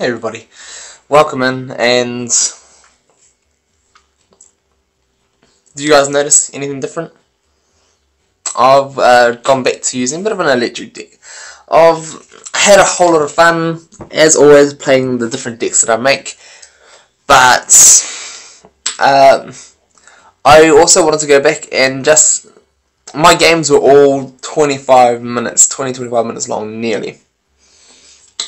Hey everybody, welcome in, and do you guys notice anything different? I've gone back to using a bit of an electric deck. I've had a whole lot of fun, as always, playing the different decks that I make, but I also wanted to go back and just, my games were all 20-25 minutes long, nearly.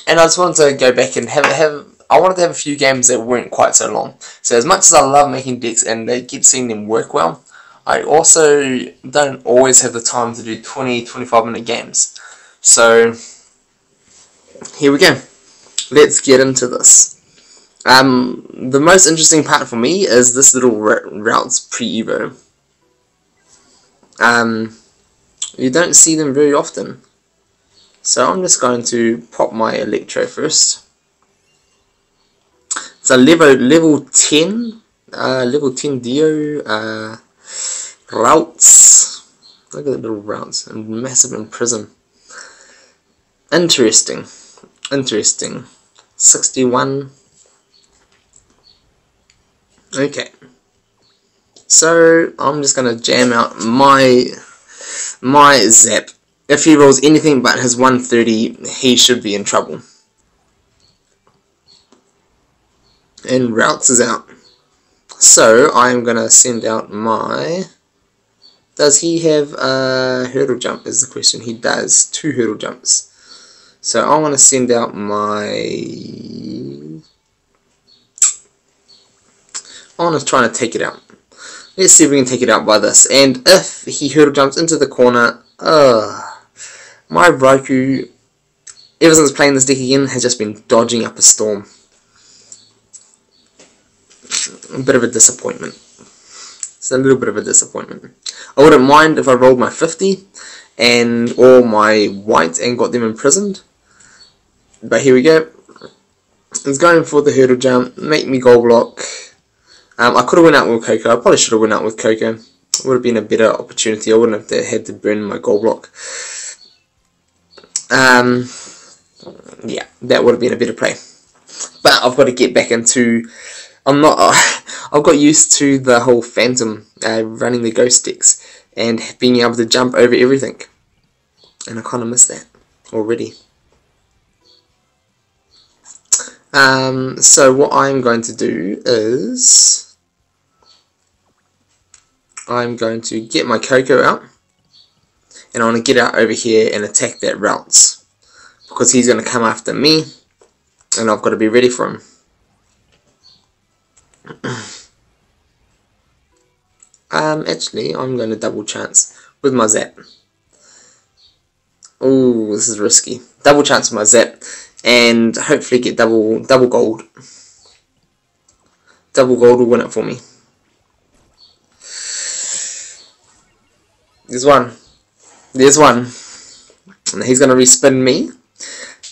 And I just wanted to go back and I wanted to have a few games that weren't quite so long. So as much as I love making decks and they keep seeing them work well, I also don't always have the time to do 20-25 minute games. So here we go. Let's get into this. The most interesting part for me is this little routes pre-evo. You don't see them very often. So I'm just going to pop my Electro first. It's a level 10 Dio routes. Look at the little routes, and massive in prism. Interesting. 61. Okay. So I'm just gonna jam out my Zap. If he rolls anything but his 130, he should be in trouble. And routes is out. So I'm gonna send out my. Does he have a hurdle jump? Is the question. He does 2 hurdle jumps. So I want to send out my. I want to try to take it out. Let's see if we can take it out by this. And if he hurdle jumps into the corner, my Roku, ever since playing this deck again, has just been dodging up a storm. A bit of a disappointment. It's a little bit of a disappointment. I wouldn't mind if I rolled my 50 and all my white and got them imprisoned. But here we go. It's going for the hurdle jump. Make me gold block. I could have went out with Coco. I probably should have went out with Coco. It would have been a better opportunity. I wouldn't have had to burn my gold block. Yeah, that would have been a better play. But I've got to get back into. I've got used to the whole Phantom running the ghost decks and being able to jump over everything, and I kind of miss that already. So what I'm going to do is I'm going to get my Coco out, and I want to get out over here and attack that routes, because he's going to come after me, and I've got to be ready for him. Actually, I'm going to double chance with my Zap. Oh, this is risky. Double chance with my Zap, and hopefully get double gold. Double gold will win it for me. There's one. And he's going to respin me,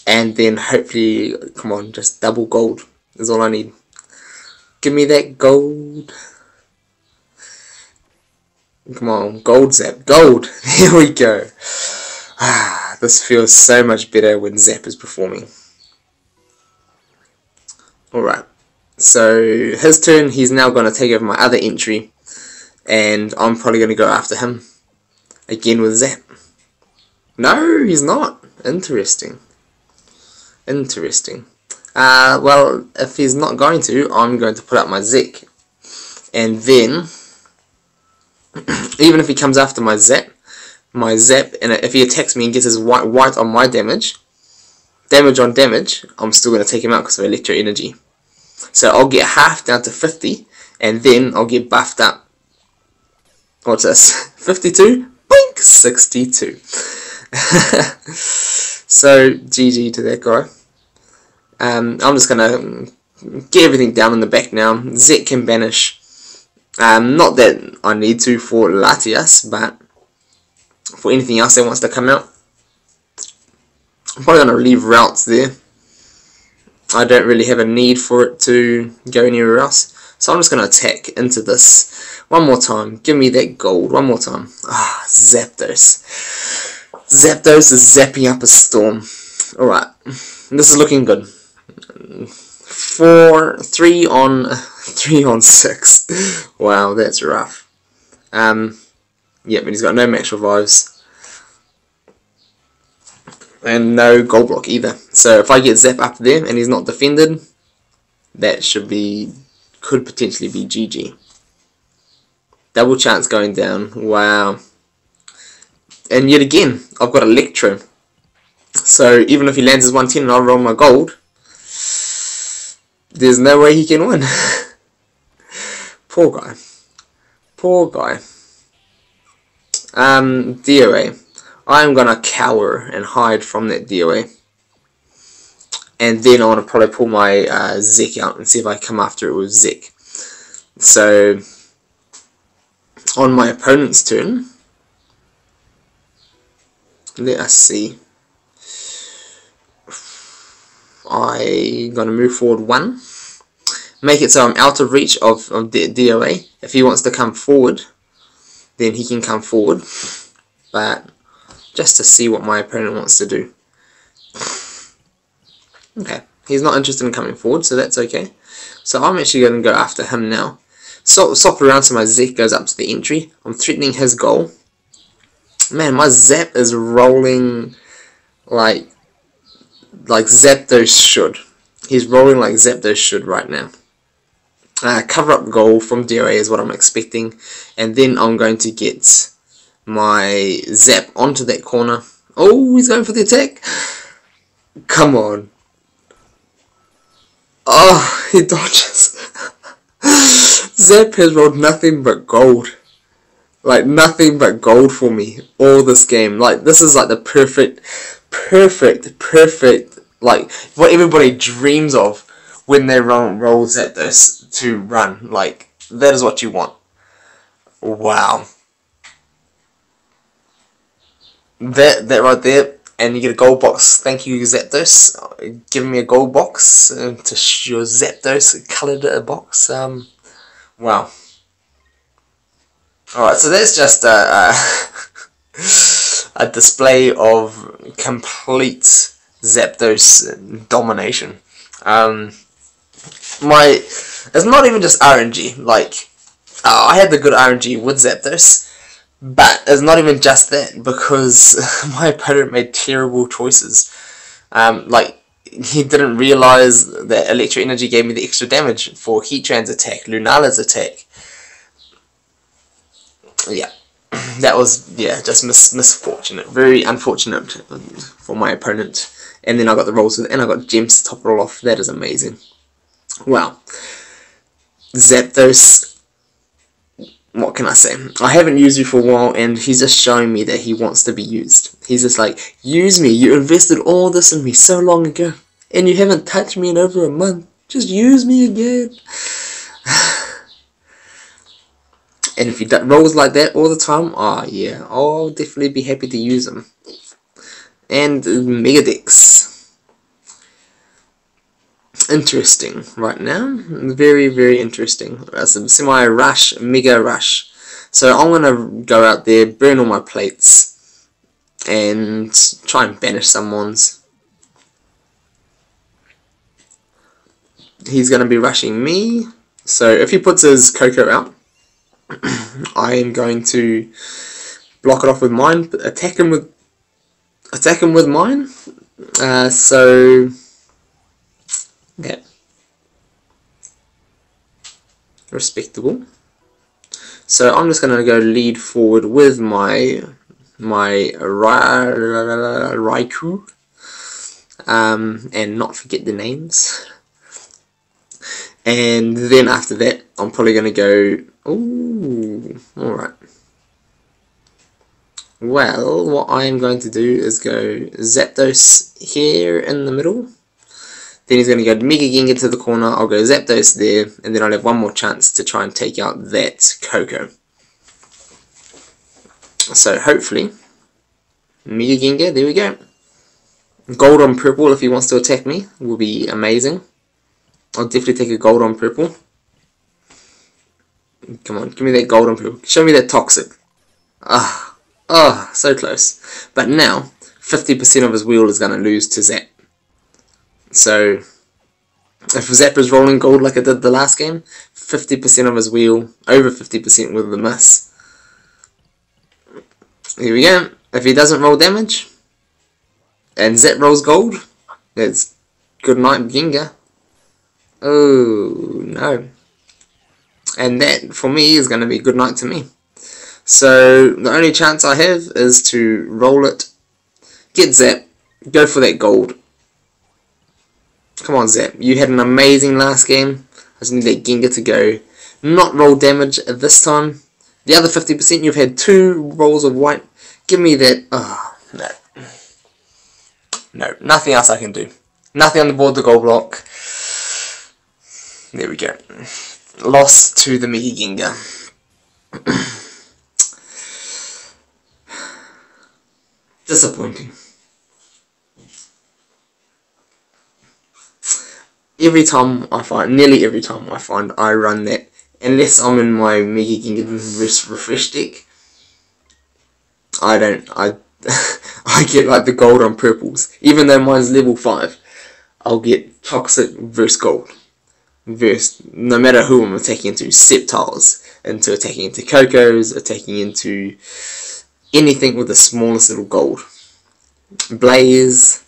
and then hopefully, come on, just double gold is all I need. Give me that gold. Come on, gold Zap, gold. Here we go. This feels so much better when Zap is performing. Alright, so his turn. He's now going to take over my other entry, and I'm probably going to go after him again with Zap. No, he's not. Interesting. Well, if he's not going to, I'm going to put up my Zek, and then even if he comes after my Zap, and if he attacks me and gets his white on my damage on damage, I'm still going to take him out because of electro energy. So I'll get half down to 50, and then I'll get buffed up. What's this? 52? Boink! 62. So GG to that guy. I'm just going to get everything down in the back now. Zek can banish. Not that I need to for Latias, but for anything else that wants to come out. I'm probably going to leave routes there. I don't really have a need for it to go anywhere else. So I'm just going to attack into this one more time. Give me that gold one more time. Zapdos. Zapdos is zapping up a storm. Alright, this is looking good. 3 on 6. Wow, that's rough. Yep, and he's got no max revives. And no gold block either. So if I get Zap up there and he's not defended, that could potentially be GG. Double chance going down. Wow. And yet again, I've got Electro. So even if he lands his 110 and I roll my gold, there's no way he can win. Poor guy. Poor guy. DOA. I'm gonna cower and hide from that DOA. And then I want to probably pull my Zek out and see if I come after it with Zek. So, on my opponent's turn, let us see. I'm going to move forward 1. Make it so I'm out of reach of DOA. If he wants to come forward, then he can come forward. But just to see what my opponent wants to do. Okay, he's not interested in coming forward, so that's okay. So I'm actually going to go after him now. So swap around so my Zek goes up to the entry. I'm threatening his goal. Man, my Zap is rolling like Zapdos should. He's rolling like Zapdos should right now. Cover up goal from DOA is what I'm expecting. And then I'm going to get my Zap onto that corner. Oh, he's going for the attack. Come on. Oh, he dodges. Zap has rolled nothing but gold. Like, nothing but gold for me all this game. Like, this is like the perfect, like, what everybody dreams of when they roll Zapdos to run. Like, that is what you want. Wow. That right there, and you get a gold box. Thank you, Zapdos. Give me a gold box to your Zapdos coloured box. Wow. Alright, so that's just a display of complete Zapdos domination. It's not even just RNG. Like, I had the good RNG with Zapdos, but it's not even just that, because my opponent made terrible choices. Like, he didn't realise that Electro Energy gave me the extra damage for Heatran's attack, Lunala's attack. Yeah, that was, just misfortunate. Very unfortunate for my opponent. And then I got the rolls, and I got gems to top it all off. That is amazing. Wow. Zapdos, what can I say? I haven't used you for a while, and he's just showing me that he wants to be used. He's just like, use me. You invested all this in me so long ago, and you haven't touched me in over a month. Just use me again. And if he rolls like that all the time, oh yeah, I'll definitely be happy to use him. And Mega Dex. Interesting right now. Very, very interesting. Some semi-rush, Mega Rush. So I'm going to go out there, burn all my plates, and try and banish some mons. He's going to be rushing me. So if he puts his Coco out, I am going to block it off with mine, attack him with mine. So yeah, respectable. So I'm just going to go lead forward with my Raikou, and not forget the names. And then after that, I'm probably going to go. Ooh, alright. Well, what I am going to do is go Zapdos here in the middle. Then he's going to go Mega Gengar to the corner. I'll go Zapdos there, and then I'll have one more chance to try and take out that Coco. So hopefully, Mega Gengar, there we go. Gold on purple if he wants to attack me will be amazing. I'll definitely take a gold on purple. Come on, give me that gold on purple. Show me that toxic. So close. But now, 50% of his wheel is going to lose to Zap. So, If Zapdos rolling gold like I did the last game, 50% of his wheel, over 50% with the miss. Here we go. If he doesn't roll damage, and Zap rolls gold, it's good night Gengar. Oh no. And that, for me, is going to be good night to me. So, the only chance I have is to roll it, get Zap, go for that gold. Come on, Zap. You had an amazing last game. I just need that Gengar to go. Not roll damage at this time. The other 50%, you've had 2 rolls of white. Give me that. Oh, no. No, nothing else I can do. Nothing on the board to gold block. There we go. Loss to the Mega Gengar. Disappointing. Every time I find, nearly every time I find I run that, unless I'm in my Mega Gengar refresh deck, I get like the gold on purples. Even though mine's level 5, I'll get Toxic versus gold. Versus, no matter who I'm attacking into, Sceptiles, into attacking into Cocos, attacking into anything with the smallest little gold. Blaze,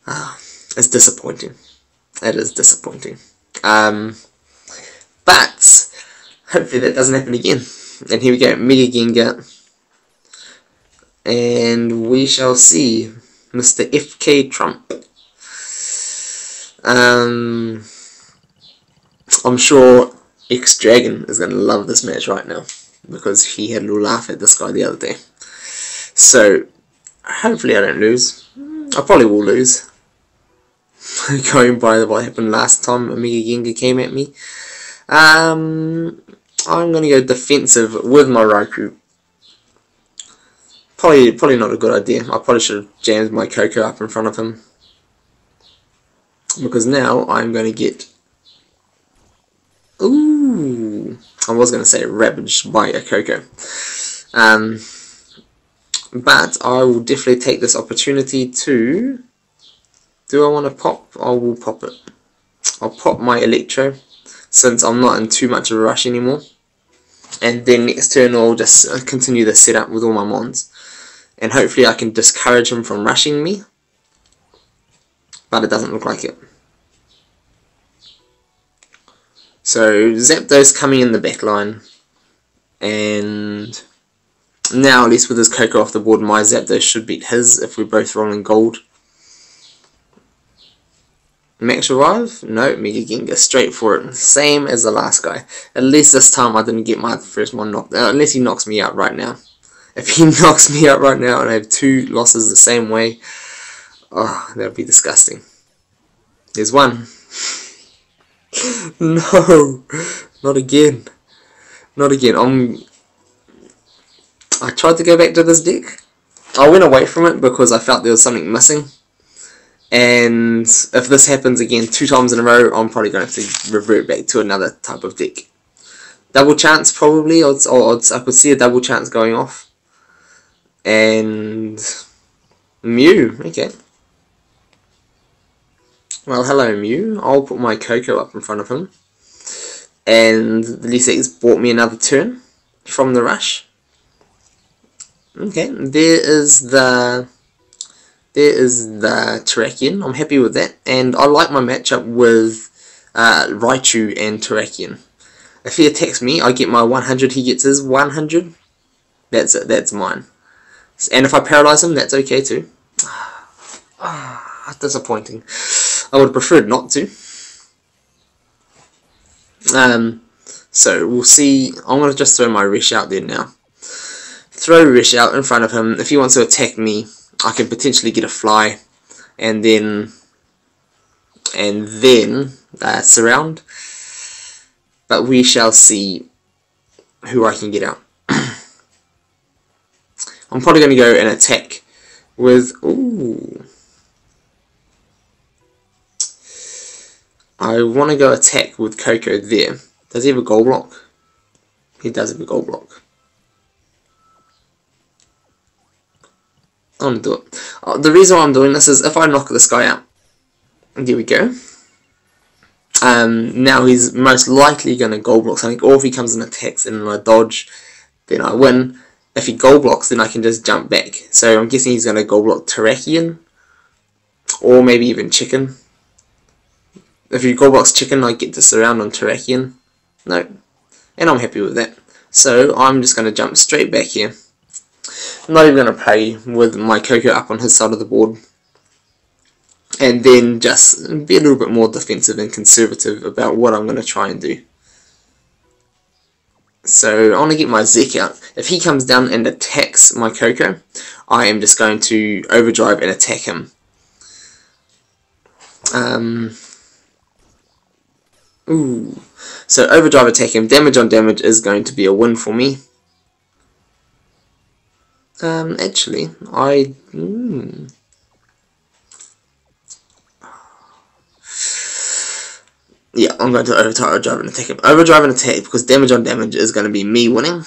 it's disappointing. It is disappointing. But hopefully that doesn't happen again. And here we go, Mega Gengar. And we shall see Mr. FK Trump. I'm sure X-Dragon is going to love this match right now, because he had a little laugh at this guy the other day. So, hopefully I don't lose. I probably will lose. Going by what happened last time a Mega Gengar came at me. I'm going to go defensive with my Raikou. Probably not a good idea. I probably should have jammed my Coco up in front of him. Because now I'm going to get... Ooh! I was going to say ravaged by a Coco. But I will definitely take this opportunity to... Do I want to pop? I will pop it. I'll pop my Electro, since I'm not in too much of a rush anymore. And then next turn I'll just continue the setup with all my mons. And hopefully I can discourage him from rushing me. But it doesn't look like it. So Zapdos coming in the back line. And now, at least with his Coco off the board, my Zapdos should beat his if we're both rolling gold. Max Revive? No, Mega Gengar, straight for it. Same as the last guy. At least this time I didn't get my first one knocked out, unless he knocks me out right now. If he knocks me out right now and I have 2 losses the same way, oh, that would be disgusting. There's one. No, not again. Not again. I tried to go back to this deck. I went away from it because I felt there was something missing. And if this happens again 2 times in a row, I'm probably going to have to revert back to another type of deck. Double chance probably, I could see a double chance going off. And Mew, okay. Well, hello Mew. I'll put my Coco up in front of him. And the Lesex bought me another turn from the rush. Okay, there is the Terrakion. I'm happy with that, and I like my matchup with Raichu and Terrakion. If he attacks me, I get my 100, he gets his 100. That's it, that's mine. And if I paralyze him, that's okay too. Disappointing. I would have preferred not to. So we'll see. I'm going to just throw my Resh out there now. Throw Resh out in front of him. If he wants to attack me, I can potentially get a fly, and then surround. But we shall see who I can get out. I'm probably going to go and attack with... Ooh. I want to go attack with Coco there. Does he have a gold block? He does have a gold block. I'm going to do it. The reason why I'm doing this is if I knock this guy out, and there we go. Now he's most likely going to gold block something, or if he comes and attacks and I dodge, then I win. If he gold blocks, then I can just jump back. So I'm guessing he's going to gold block Terrakion, or maybe even Chicken. If he gold blocks Chicken, I get to surround on Terrakion. No, and I'm happy with that. So I'm just going to jump straight back here. I'm not even going to play with my Coco up on his side of the board. And then just be a little bit more defensive and conservative about what I'm going to try and do. So I want to get my Zek out. If he comes down and attacks my Coco, I am just going to overdrive and attack him. Ooh. So overdrive attack him. Damage on damage is going to be a win for me. Actually, yeah, I'm going to overdrive and attack him. Overdrive and attack because damage on damage is going to be me winning.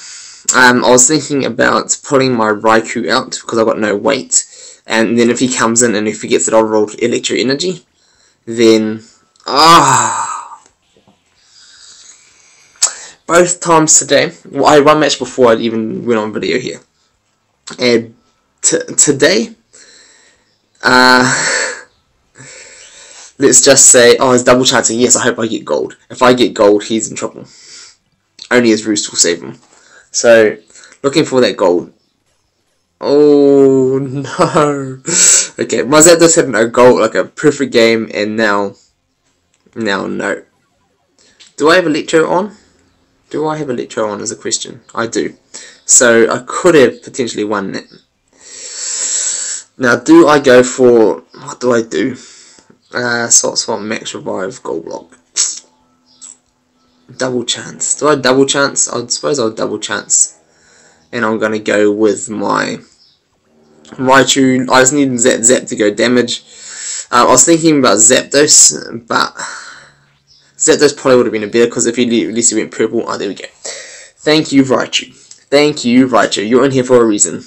I was thinking about putting my Raikou out because I've got no weight. And then if he comes in and if he gets it, I'll roll Electro Energy. Then, both times today, well, I one match before I even went on video here. And today, let's just say, it's double chancing. Yes, I hope I get gold. If I get gold, he's in trouble. Only his Roost will save him. So, looking for that gold. Oh no. Okay, my Zapdos had a gold, like a perfect game, and now no. Do I have Electro on? Do I have Electro on is a question. I do. So, I could have potentially won that. Now, do I go for, what do I do? Salt Swamp, Max Revive, Gold Block. Double chance. Do I double chance? I suppose I'll double chance. And I'm going to go with my Raichu. I just need Zap to go damage. I was thinking about Zapdos, but Zapdos probably would have been a better because if at least he went purple. Oh, there we go. Thank you, Raichu. Thank you, Raichu. You're in here for a reason.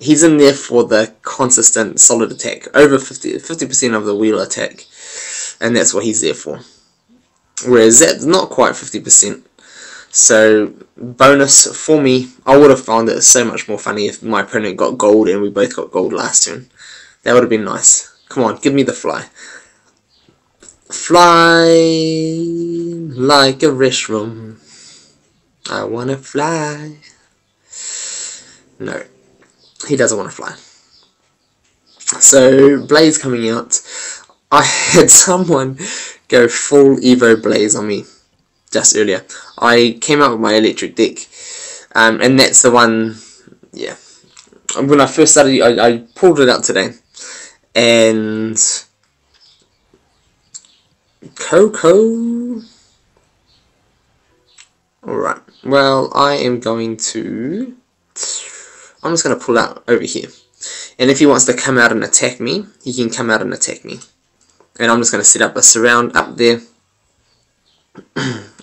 He's in there for the consistent, solid attack. Over 50% of the wheel attack. And that's what he's there for. Whereas that's not quite 50%. So, bonus for me. I would have found it so much more funny if my opponent got gold and we both got gold last turn. That would have been nice. Come on, give me the fly. Fly like a restroom. I wanna fly. No, he doesn't want to fly. So, Blaze coming out. I had someone go full Evo Blaze on me just earlier. I came out with my electric deck, and that's the one, yeah. When I first started, I pulled it out today, and Coco. Alright, well, I am going to, I'm just going to pull out over here. And if he wants to come out and attack me, he can come out and attack me. And I'm just going to set up a surround up there.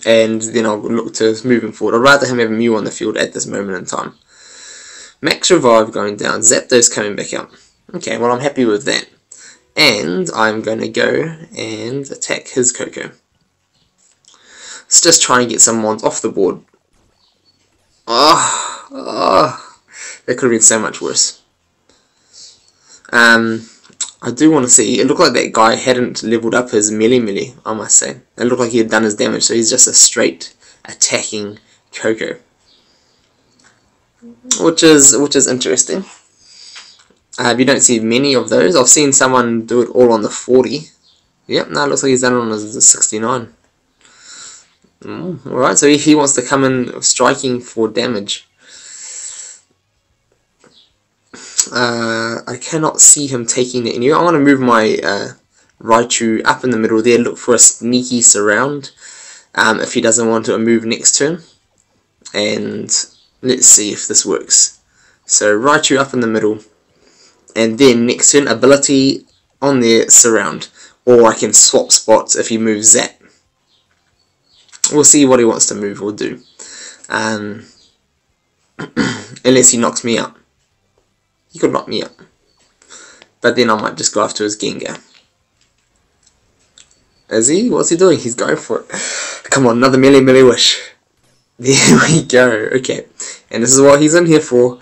And then I'll look to move him forward. I'd rather him have a Mew on the field at this moment in time. Max Revive going down. Zapdos coming back up. Okay, well I'm happy with that. And I'm going to go and attack his Coco. Let's just try and get some mons off the board. That could have been so much worse. I do want to see, it looked like that guy hadn't leveled up his melee, I must say. It looked like he had done his damage, so he's just a straight attacking Coco. Which is interesting. You don't see many of those. I've seen someone do it all on the 40. Yep, no, it looks like he's done it on the 69. Alright, so he wants to come in striking for damage. I cannot see him taking it anywhere. I want to move my Raichu up in the middle there, look for a sneaky surround if he doesn't want to move next turn. And let's see if this works. So Raichu up in the middle, and then next turn ability on there, surround. Or I can swap spots if he moves Zap. We'll see what he wants to move or do. Unless he knocks me out. He could knock me out. But then I might just go after his Gengar. Is he? What's he doing? He's going for it. Come on, another melee wish. There we go. Okay. And this is what he's in here for.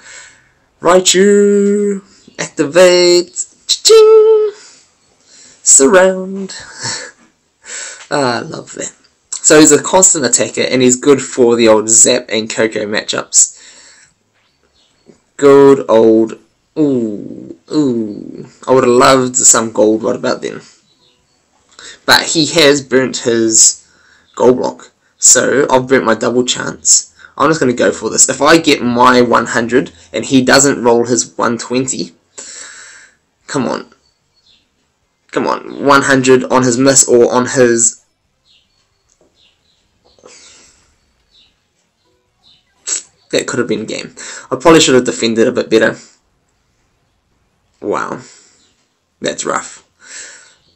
Raichu. Activate. Cha-ching. Surround. Ah, I love that. So he's a constant attacker, and he's good for the old Zap and Coco matchups. Good old... Ooh. I would have loved some gold right about then. But he has burnt his gold block. So I've burnt my double chance. I'm just going to go for this. If I get my 100 and he doesn't roll his 120... Come on. Come on. 100 on his miss or on his... That could have been game. I probably should have defended a bit better. Wow. That's rough.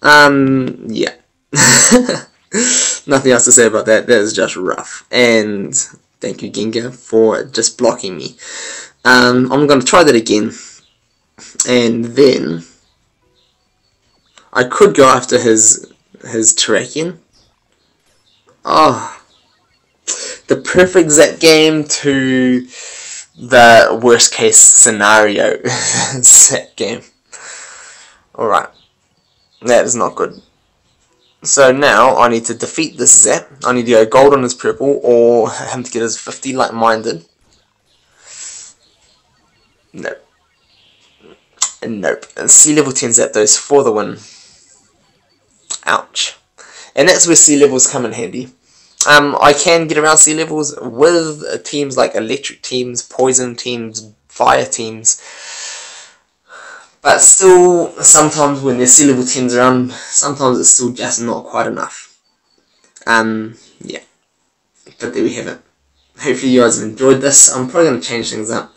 Yeah. Nothing else to say about that. That is just rough. And thank you, Gengar, for just blocking me. I'm going to try that again. And then I could go after his Terrakion. Oh. The perfect Zap game to the worst case scenario Zap game. Alright. That is not good. So now I need to defeat this Zap. I need to go gold on his purple or him to get his 50 like mine did. Nope. Nope. And sea level 10 Zapdos for the win. Ouch. And that's where sea levels come in handy. I can get around sea levels with teams like electric teams, poison teams, fire teams. But still, sometimes when there's sea level 10s around, sometimes it's still just not quite enough. Yeah. But there we have it. Hopefully you guys enjoyed this. I'm probably going to change things up.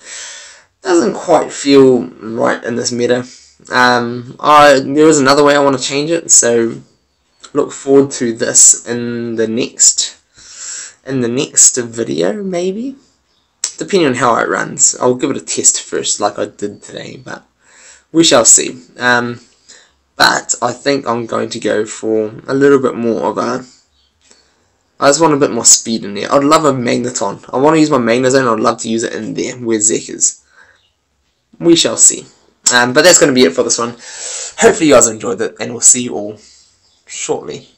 Doesn't quite feel right in this meta. There is another way I want to change it, so look forward to this in the next video, maybe, depending on how it runs. I'll give it a test first, like I did today, but we shall see. But I think I'm going to go for a little bit more of a... I just want a bit more speed in there. I'd love a Magneton. I want to use my Magnezone. I'd love to use it in there where Zek is. We shall see. But that's going to be it for this one. Hopefully you guys enjoyed it, and we'll see you all shortly.